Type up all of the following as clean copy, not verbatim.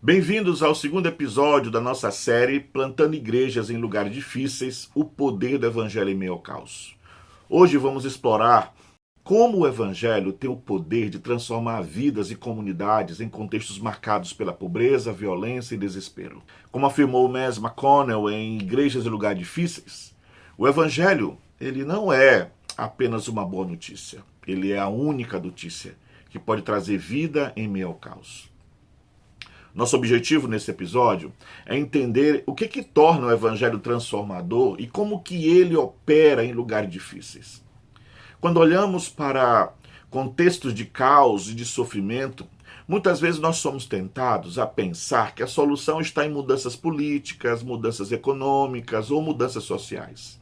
Bem-vindos ao segundo episódio da nossa série Plantando Igrejas em Lugares Difíceis, o poder do Evangelho em meio ao caos. Hoje vamos explorar como o Evangelho tem o poder de transformar vidas e comunidades em contextos marcados pela pobreza, violência e desespero. Como afirmou Mes McConnell em Igrejas em Lugares Difíceis, o Evangelho ele não é apenas uma boa notícia, ele é a única notícia que pode trazer vida em meio ao caos. Nosso objetivo nesse episódio é entender o que torna o Evangelho transformador e como que ele opera em lugares difíceis. Quando olhamos para contextos de caos e de sofrimento, muitas vezes nós somos tentados a pensar que a solução está em mudanças políticas, mudanças econômicas ou mudanças sociais.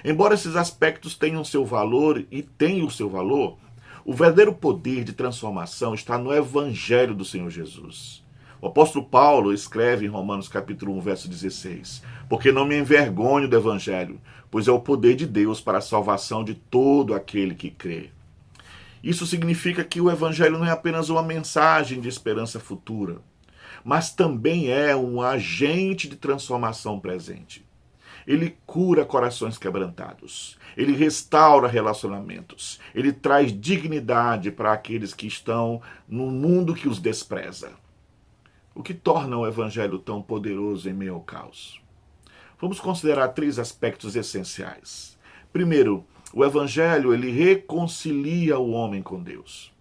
Embora esses aspectos tenham seu valor e tenham o seu valor, o verdadeiro poder de transformação está no Evangelho do Senhor Jesus. O apóstolo Paulo escreve em Romanos capítulo 1, verso 16: porque não me envergonho do Evangelho, pois é o poder de Deus para a salvação de todo aquele que crê. Isso significa que o Evangelho não é apenas uma mensagem de esperança futura, mas também é um agente de transformação presente. Ele cura corações quebrantados, ele restaura relacionamentos, ele traz dignidade para aqueles que estão num mundo que os despreza. O que torna o Evangelho tão poderoso em meio ao caos? Vamos considerar três aspectos essenciais. Primeiro, o Evangelho ele reconcilia o homem com Deus.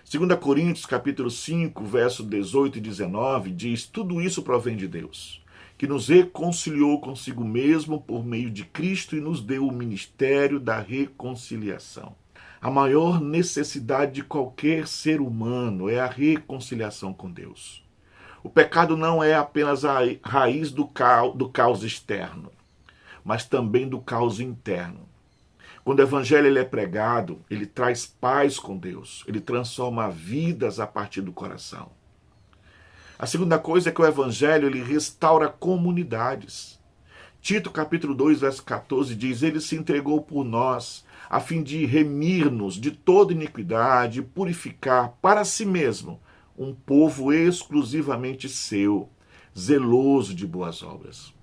2 Coríntios capítulo 5, verso 18 e 19 diz: tudo isso provém de Deus, que nos reconciliou consigo mesmo por meio de Cristo e nos deu o ministério da reconciliação. A maior necessidade de qualquer ser humano é a reconciliação com Deus. O pecado não é apenas a raiz do caos externo, mas também do caos interno. Quando o Evangelho ele é pregado, ele traz paz com Deus, ele transforma vidas a partir do coração. A segunda coisa é que o Evangelho ele restaura comunidades. Tito capítulo 2, verso 14 diz: ele se entregou por nós, a fim de remir-nos de toda iniquidade e purificar para si mesmo um povo exclusivamente seu, zeloso de boas obras.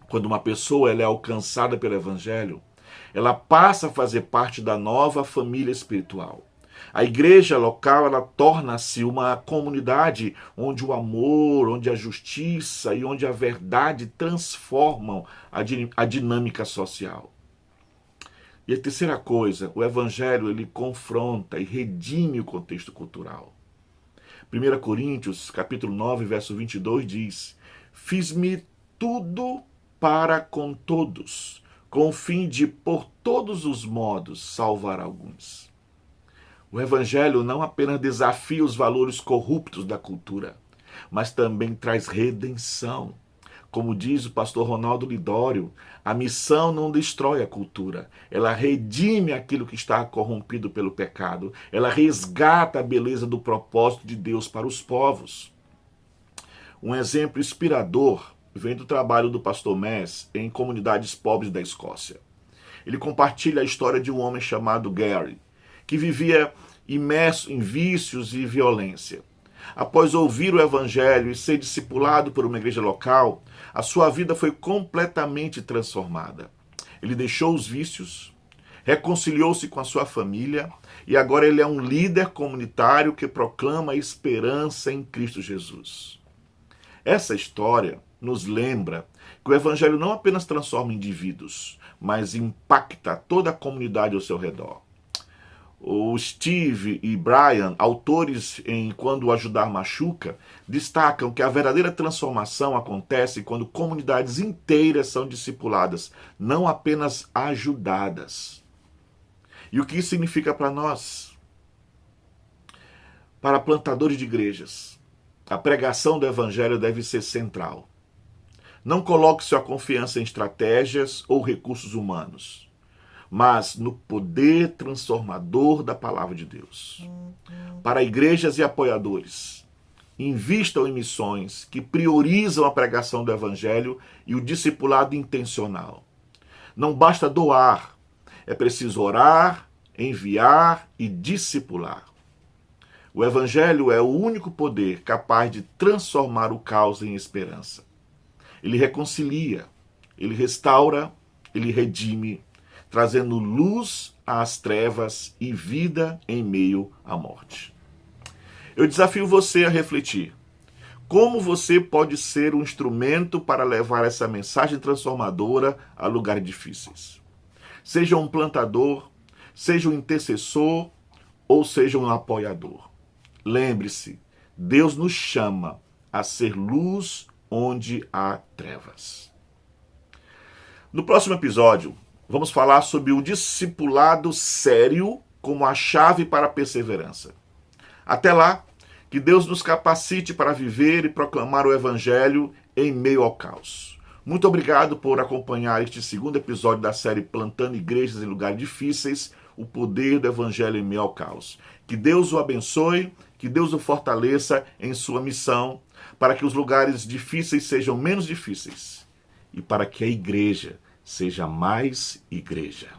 Quando uma pessoa ela é alcançada pelo Evangelho, ela passa a fazer parte da nova família espiritual. A igreja local ela torna-se uma comunidade onde o amor, onde a justiça e onde a verdade transformam a dinâmica social. E a terceira coisa, o Evangelho ele confronta e redime o contexto cultural. 1 Coríntios, capítulo 9, verso 22 diz: fiz-me tudo para com todos, com o fim de, por todos os modos, salvar alguns. O Evangelho não apenas desafia os valores corruptos da cultura, mas também traz redenção. Como diz o pastor Ronaldo Lidório, a missão não destrói a cultura, ela redime aquilo que está corrompido pelo pecado, ela resgata a beleza do propósito de Deus para os povos. Um exemplo inspirador vem do trabalho do pastor Mes em comunidades pobres da Escócia. Ele compartilha a história de um homem chamado Gary, que vivia imerso em vícios e violência. Após ouvir o Evangelho e ser discipulado por uma igreja local, a sua vida foi completamente transformada. Ele deixou os vícios, reconciliou-se com a sua família e agora ele é um líder comunitário que proclama a esperança em Cristo Jesus. Essa história nos lembra que o Evangelho não apenas transforma indivíduos, mas impacta toda a comunidade ao seu redor. O Steve e Brian, autores em Quando o Ajudar Machuca, destacam que a verdadeira transformação acontece quando comunidades inteiras são discipuladas, não apenas ajudadas. E o que isso significa para nós? Para plantadores de igrejas, a pregação do Evangelho deve ser central. Não coloque sua confiança em estratégias ou recursos humanos, mas no poder transformador da palavra de Deus. Para igrejas e apoiadores, invistam em missões que priorizam a pregação do Evangelho e o discipulado intencional. Não basta doar, é preciso orar, enviar e discipular. O Evangelho é o único poder capaz de transformar o caos em esperança. Ele reconcilia, ele restaura, ele redime, trazendo luz às trevas e vida em meio à morte. Eu desafio você a refletir. Como você pode ser um instrumento para levar essa mensagem transformadora a lugares difíceis? Seja um plantador, seja um intercessor ou seja um apoiador. Lembre-se, Deus nos chama a ser luz onde há trevas. No próximo episódio, vamos falar sobre o discipulado sério como a chave para a perseverança. Até lá, que Deus nos capacite para viver e proclamar o Evangelho em meio ao caos. Muito obrigado por acompanhar este segundo episódio da série Plantando Igrejas em Lugares Difíceis, o poder do Evangelho em meio ao caos. Que Deus o abençoe, que Deus o fortaleça em sua missão, para que os lugares difíceis sejam menos difíceis e para que a igreja seja mais igreja.